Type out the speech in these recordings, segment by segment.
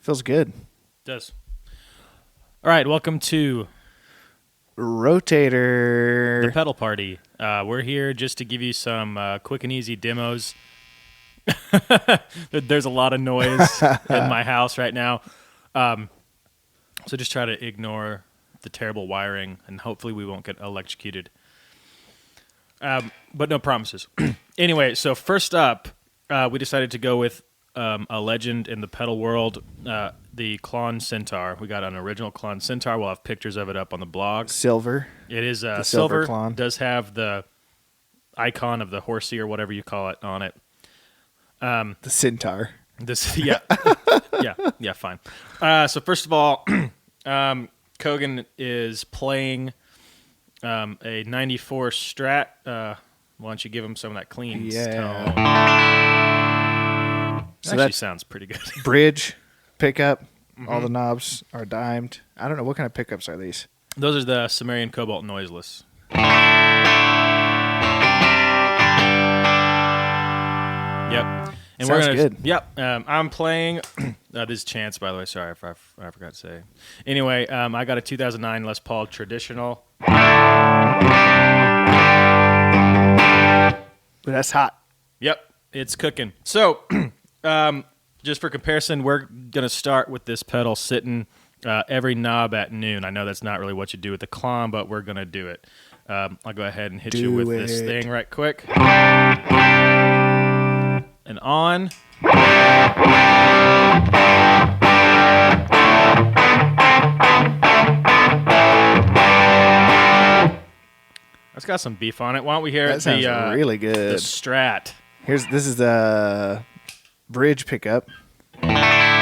Feels good. Does. All right, welcome to Rotator. the pedal party. We're here just to give you some quick and easy demos. There's a lot of noise in my house right now, so just try to ignore the terrible wiring, and hopefully we won't get electrocuted. But no promises. Anyway, so first up, we decided to go with a legend in the pedal world, the Klon Centaur. We got an original Klon Centaur. We'll have pictures of it up on the blog. Silver. It is The silver. Klon. Does have the icon of the horsey or whatever you call it on it. The Centaur. This, yeah, yeah, fine. So first of all, Kogan is playing a '94 Strat. Why don't you give him some of that clean tone? So Actually sounds pretty good. Bridge, pickup, all the knobs are dimed. I don't know, what kind of pickups are these? Those are the Samarian Cobalt Noiseless. Yep. And Sounds we're gonna, good. Yep. I'm playing. This is Chance, by the way. Sorry if I forgot to say. Anyway, I got a 2009 Les Paul Traditional. But that's hot. Yep, it's cooking. So, just for comparison, we're gonna start with this pedal sitting every knob at noon. I know that's not really what you do with the Klon, but we're gonna do it. I'll go ahead and hit you with this thing right quick. And on. That's got some beef on it. Why don't we hear That sounds really the good. Strat. This is the bridge pickup. Yeah.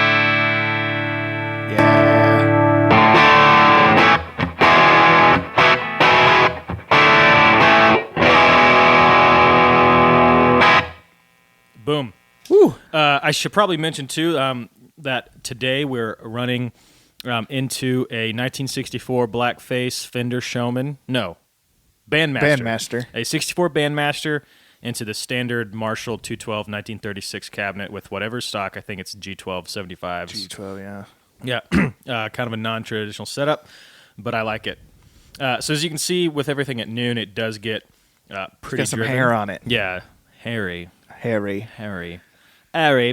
Boom. Woo. I should probably mention, too, that today we're running into a 1964 blackface Fender Showman. No, Bandmaster. A 64 Bandmaster into the standard Marshal 212 1936 cabinet with whatever stock. I think it's G12 75s. G12, yeah. Yeah, kind of a non-traditional setup, but I like it. So as you can see, with everything at noon, it does get pretty Got some driven. hair on it. Yeah, Harry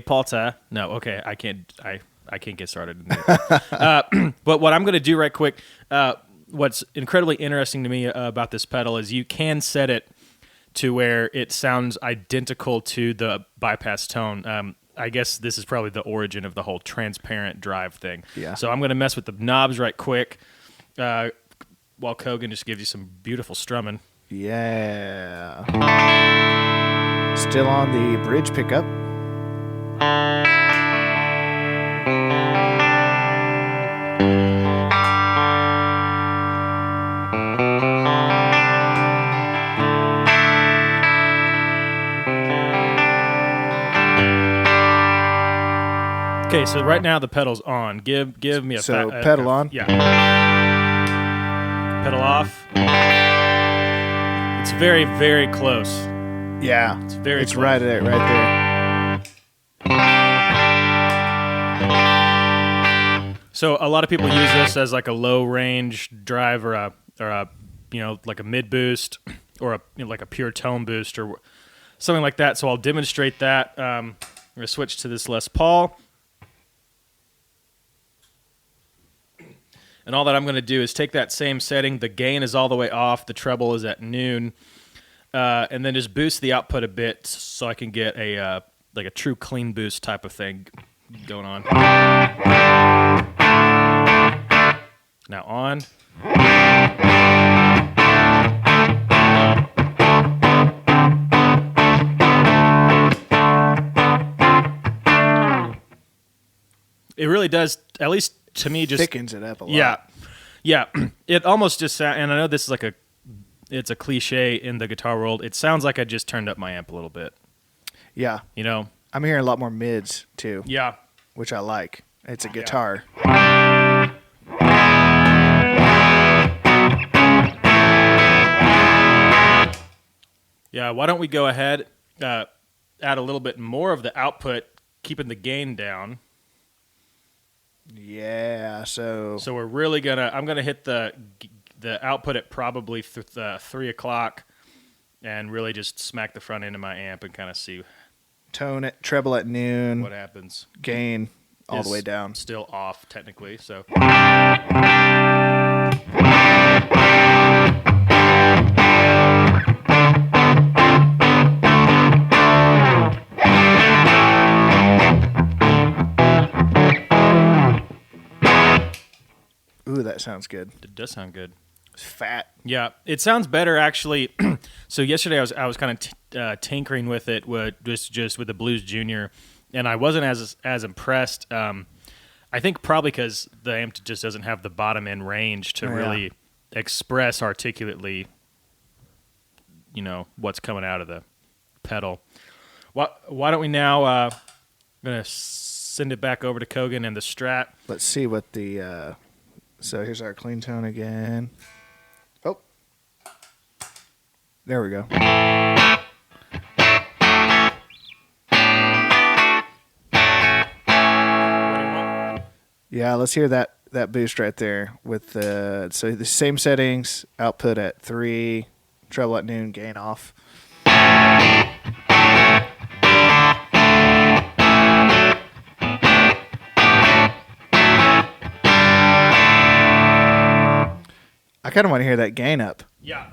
Potter. No, okay, I can't get started. But what I'm going to do right quick, what's incredibly interesting to me about this pedal is you can set it to where it sounds identical to the bypass tone. I guess this is probably the origin of the whole transparent drive thing. Yeah. So I'm going to mess with the knobs right quick while Kogan just gives you some beautiful strumming. Yeah. Still on the bridge pickup. Okay, so right now the pedal's on. Give me a pedal on. Yeah. Pedal off. It's very, very close. Yeah. It's very It's close. right there. So a lot of people use this as like a low range drive or a like a mid boost or like a pure tone boost or something like that. So I'll demonstrate that. I'm going to switch to this Les Paul. And all that I'm going to do is take that same setting. The gain is all the way off. The treble is at noon. And then just boost the output a bit so I can get a like a true clean boost type of thing going on. Now on. It really does, at least to me, just Thickens it up a lot. Yeah. It almost just sounds, and I know this is like it's a cliche in the guitar world. It sounds like I just turned up my amp a little bit. Yeah. You know? I'm hearing a lot more mids, too. Yeah. Which I like. It's a guitar. Yeah, why don't we go ahead, add a little bit more of the output, keeping the gain down. Yeah. So So we're really gonna. I'm gonna hit the output at probably 3 o'clock, and really just smack the front end of my amp and kind of see tone it, treble at noon, what happens. gain all the Is way down. Still off technically. So. Ooh, that sounds good. It does sound good. It's fat. Yeah, it sounds better actually. So yesterday I was kind of tinkering with it with just with the Blues Junior, and I wasn't as impressed. I think probably because the amp just doesn't have the bottom end range to really express articulately, what's coming out of the pedal. Why don't we now? I'm gonna send it back over to Kogan and the Strat. Let's see what the. So here's our clean tone again. Oh, there we go. Yeah, let's hear that boost right there with the same settings, output at 3, treble at noon, gain off. I kind of want to hear that gain up. Yeah,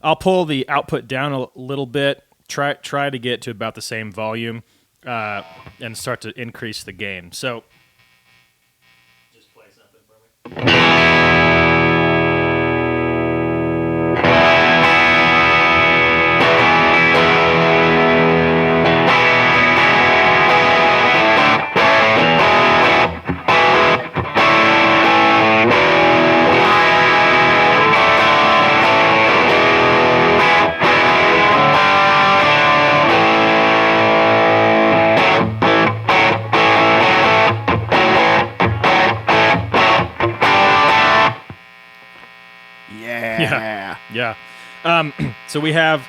I'll pull the output down a little bit. Try to get to about the same volume, and start to increase the gain. So. Play something for me. Yeah. So we have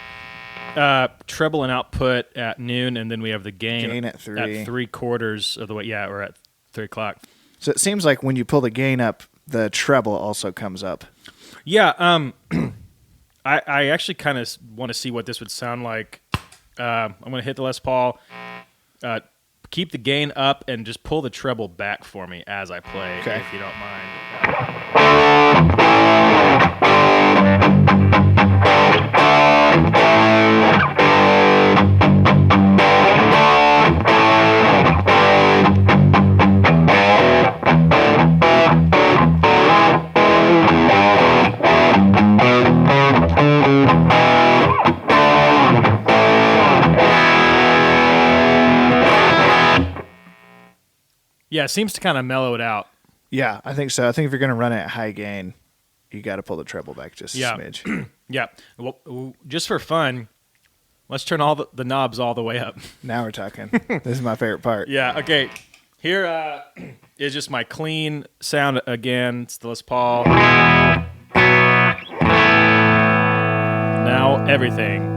treble and output at noon, and then we have the gain at 3. At 3/4 of the way. Yeah, we're at 3 o'clock. So it seems like when you pull the gain up, the treble also comes up. Yeah. I actually kind of want to see what this would sound like. I'm going to hit the Les Paul, keep the gain up, and just pull the treble back for me as I play, if you don't mind. Yeah, it seems to kind of mellow it out. Yeah, I think so. I think if you're going to run it at high gain, you got to pull the treble back just a smidge. Yeah. Well, just for fun, let's turn all the knobs all the way up. Now we're talking. This is my favorite part. Yeah, okay. Here is just my clean sound again. It's the Les Paul. Now everything.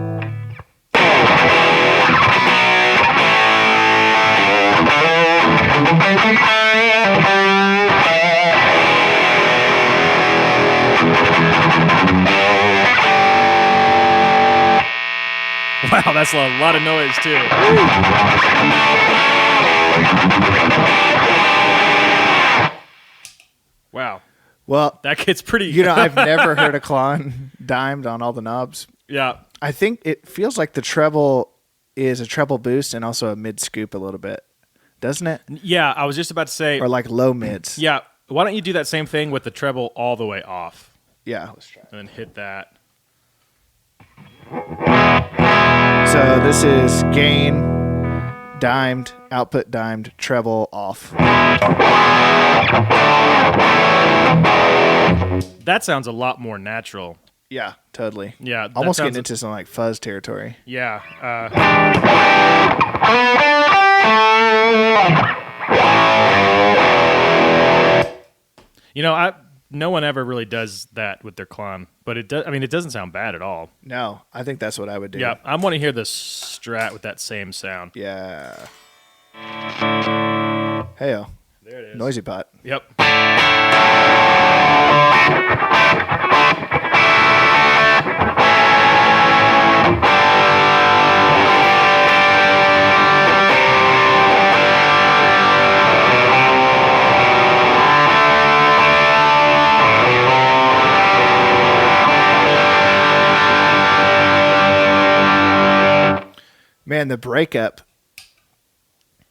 Wow, that's a lot of noise too. Wow. Well, that gets pretty. I've never heard a Klon dimed on all the knobs. Yeah. I think it feels like the treble is a treble boost and also a mid scoop a little bit, doesn't it? Yeah, I was just about to say. Or like low mids. Yeah. Why don't you do that same thing with the treble all the way off? Yeah, let's try. And then hit that. So this is gain, dimed, output dimed, treble off. That sounds a lot more natural. Yeah, totally. Yeah. Almost getting into some like fuzz territory. Yeah. No one ever really does that with their Klon, but it does. I mean, it doesn't sound bad at all. No, I think that's what I would do. Yeah, I want to hear the Strat with that same sound. Yeah. Hey-o. There There it is. Noisy pot. Yep. Man, the breakup,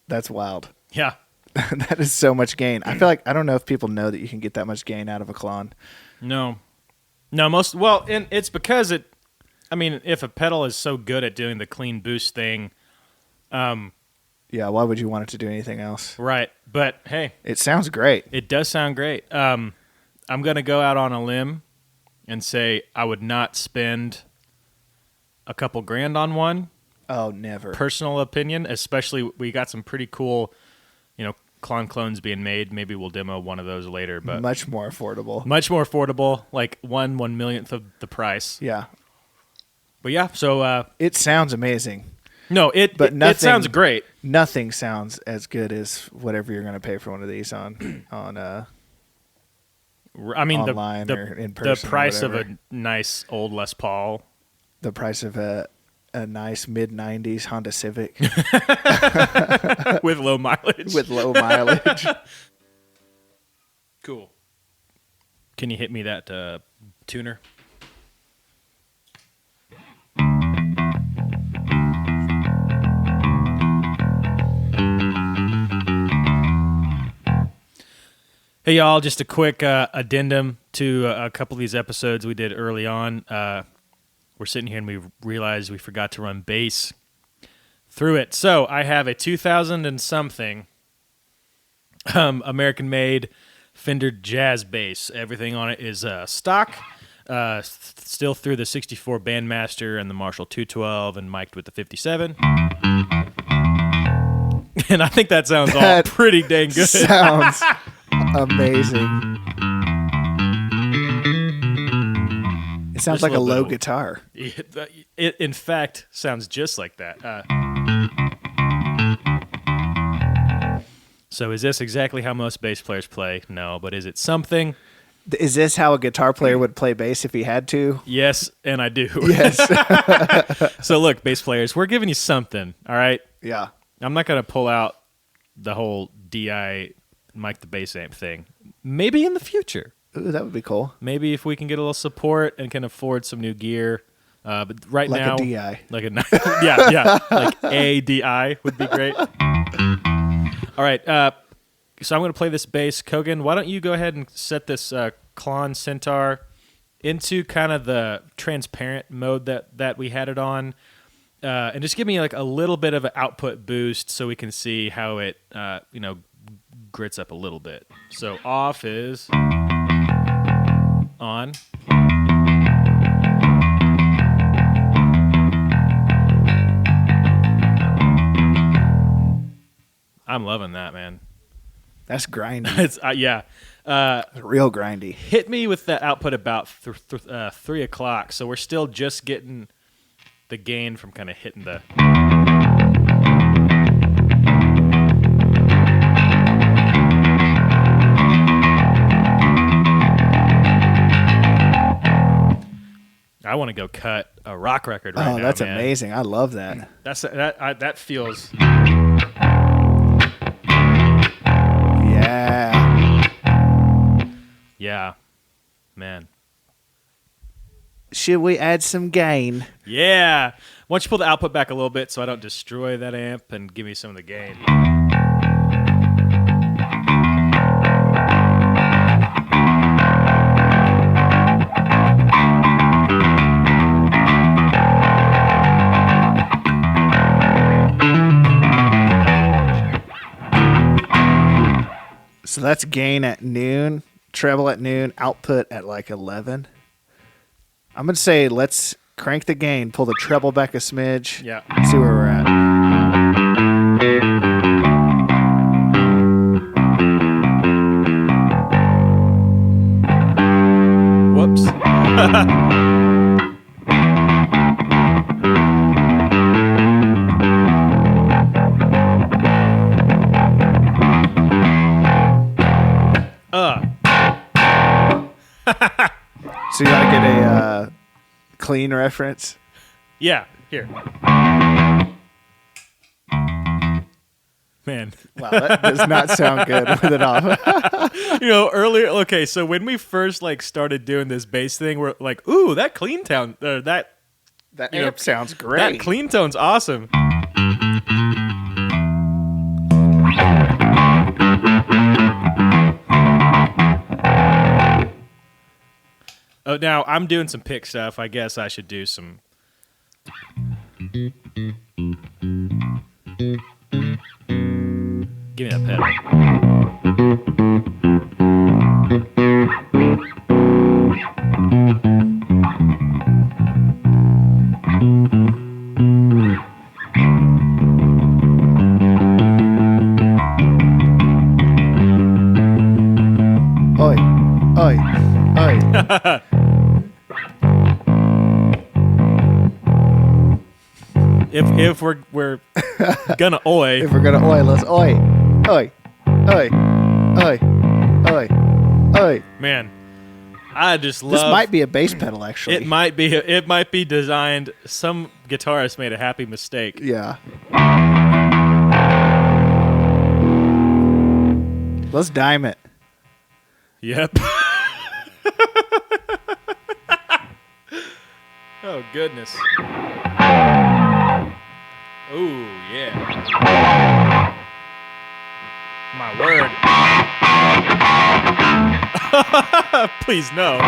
that's wild. Yeah. That is so much gain. I feel like, I don't know if people know that you can get that much gain out of a Klon. No, and it's because if a pedal is so good at doing the clean boost thing, Yeah, why would you want it to do anything else? right? But hey, It sounds great. it does sound great. I'm gonna go out on a limb and say I would not spend a couple grand on one. Oh, never. Personal opinion, especially we got some pretty cool, Klon clones being made. Maybe we'll demo one of those later, but Much more affordable. much more affordable, like 1/millionth of the price. Yeah. But yeah, so It sounds amazing. no, it sounds great. Nothing sounds as good as whatever you're going to pay for one of these on online or in person. The price or of a nice old Les Paul. the price of a nice mid-90s Honda Civic with low mileage. with low mileage. Cool. Can you hit me that tuner? Hey, y'all, just a quick addendum to a couple of these episodes we did early on. We're sitting here and we realized we forgot to run bass through it. So I have a 2000 and something American-made Fender Jazz bass. Everything on it is stock, still through the 64 Bandmaster and the Marshal 212 and mic'd with the 57. And I think that sounds all pretty dang good. Sounds amazing. It sounds Just like a little low bit of- guitar. It, in fact, sounds just like that. So is this exactly how most bass players play? No, but is it something? Is this how a guitar player would play bass if he had to? Yes, and I do. Yes. So look, bass players, we're giving you something, all right? Yeah. I'm not going to pull out the whole DI mic the bass amp thing. Maybe in the future. Ooh, that would be cool. Maybe if we can get a little support and can afford some new gear. But right Like now, a DI. like a yeah, like a DI would be great. All right, so I'm going to play this bass. Kogan, why don't you go ahead and set this Klon Centaur into kind of the transparent mode that we had it on, and just give me like a little bit of an output boost so we can see how it grits up a little bit. So off is on. I'm loving that, man. That's grindy. It's yeah. Real grindy. Hit me with that output about 3 o'clock. So we're still just getting the gain from kind of hitting the. I want to go cut a rock record right now. Oh, that's man. amazing. I love that. That feels. Yeah. Yeah, man. Should we add some gain? Yeah. Why don't you pull the output back a little bit so I don't destroy that amp and give me some of the gain. So that's gain at noon, treble at noon, output at like 11. I'm going to say let's crank the gain, pull the treble back a smidge. Yeah. See where we're at. Whoops. So you want to get a clean reference? Yeah, here. Man. Wow, that does not sound good with it off. Earlier, okay, so when we first like started doing this bass thing, we're like, ooh, that clean tone, that amp sounds great. That clean tone's awesome. Oh, now I'm doing some pick stuff. I guess I should do some. Give me that pedal. Oi, oi, oi. If we're gonna oi. If we're gonna oi, let's oi, oi, oi, oi, oi, oi. Man, I just love. This might be a bass pedal, actually. It might be. It might be designed. Some guitarist made a happy mistake. Yeah. Let's dime it. Yep. Oh goodness. Ooh, yeah. My word. Please, no.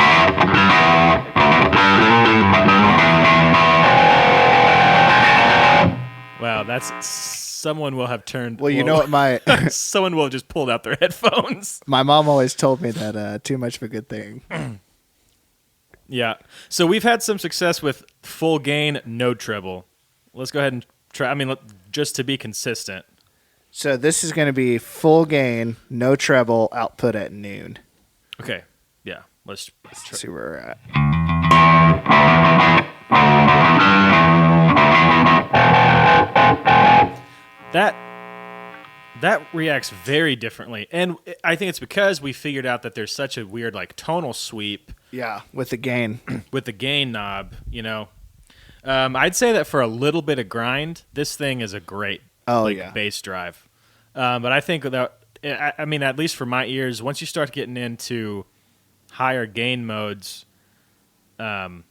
Wow, that's... Someone will have turned... Well, you know what my... Someone will have just pulled out their headphones. My mom always told me that too much of a good thing. Yeah. So we've had some success with full gain, no treble. Let's go ahead and try. I mean, just to be consistent. So this is going to be full gain, no treble, output at noon. Okay. Yeah. Let's see where we're at. That reacts very differently, and I think it's because we figured out that there's such a weird like tonal sweep. Yeah, with the gain, with the gain knob, I'd say that for a little bit of grind, this thing is a great bass drive. But I think that I mean, at least for my ears, once you start getting into higher gain modes, it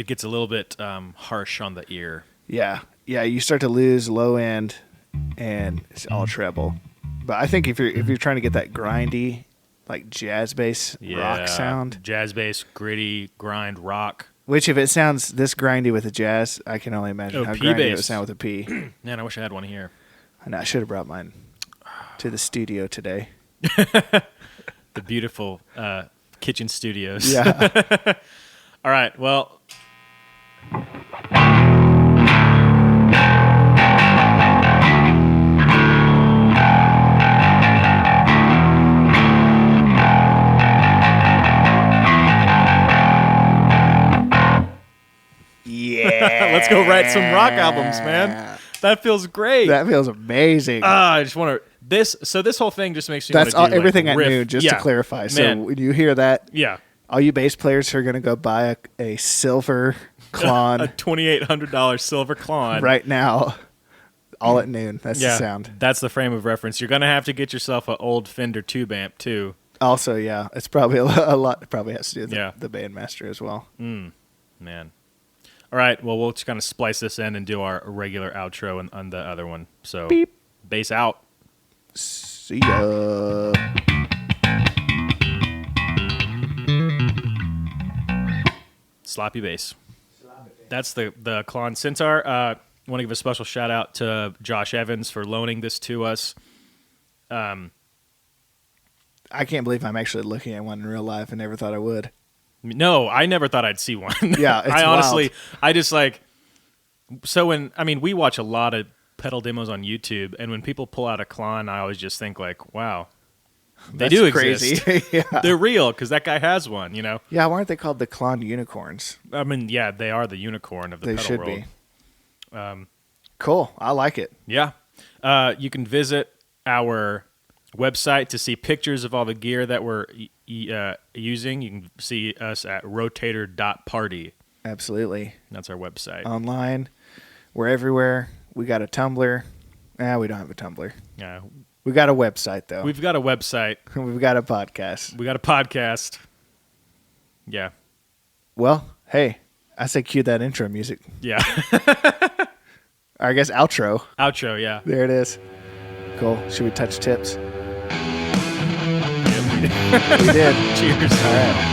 gets a little bit harsh on the ear. Yeah, you start to lose low end. And it's all treble, but I think if you're trying to get that grindy, like jazz bass rock sound, jazz bass, gritty grind rock. Which if it sounds this grindy with a jazz, I can only imagine how grindy it would sound with a P. Man, I wish I had one here. I know, I should have brought mine to the studio today. The beautiful kitchen studios. Yeah. All right. Well. Yeah. Let's go write some rock albums, man. That feels great. That feels amazing. I just want to this whole thing just makes me That's want to do everything like I knew, just to clarify. So man. When you hear that, yeah, all you bass players are going to go buy a silver Klon, a $2,800 silver Klon right now. All at noon. That's the sound. That's the frame of reference. You're going to have to get yourself an old Fender tube amp too. Also, yeah, it's probably a lot. It probably has to do with the Bandmaster as well. Man. All right, well, we'll just kind of splice this in and do our regular outro on the other one. So, beep. Bass out. See ya. Sloppy bass. That's the Klon Centaur. I want to give a special shout out to Josh Evans for loaning this to us. I can't believe I'm actually looking at one in real life. I never thought I would. No, I never thought I'd see one. Yeah, it's I honestly, wild. I just like, so we watch a lot of pedal demos on YouTube, and when people pull out a Klon, I always just think like, wow, they do exist. Yeah. They're real because that guy has one, Yeah, why aren't they called the Klon unicorns? I mean, yeah, they are the unicorn of the pedal world. They should be. Cool, I like it. Yeah. You can visit our website to see pictures of all the gear that we're using. You can see us at rotator.party. Absolutely. That's our website. Online. We're everywhere. We got a Tumblr. We don't have a Tumblr. Yeah. We got a website, though. We've got a website. We've got a podcast. We got a podcast. Yeah. Well, hey, I say cue that intro music. Yeah. Or I guess outro. Outro, yeah. There it is. Cool. Should we touch tips? Yeah, we did. We did. Cheers. All right.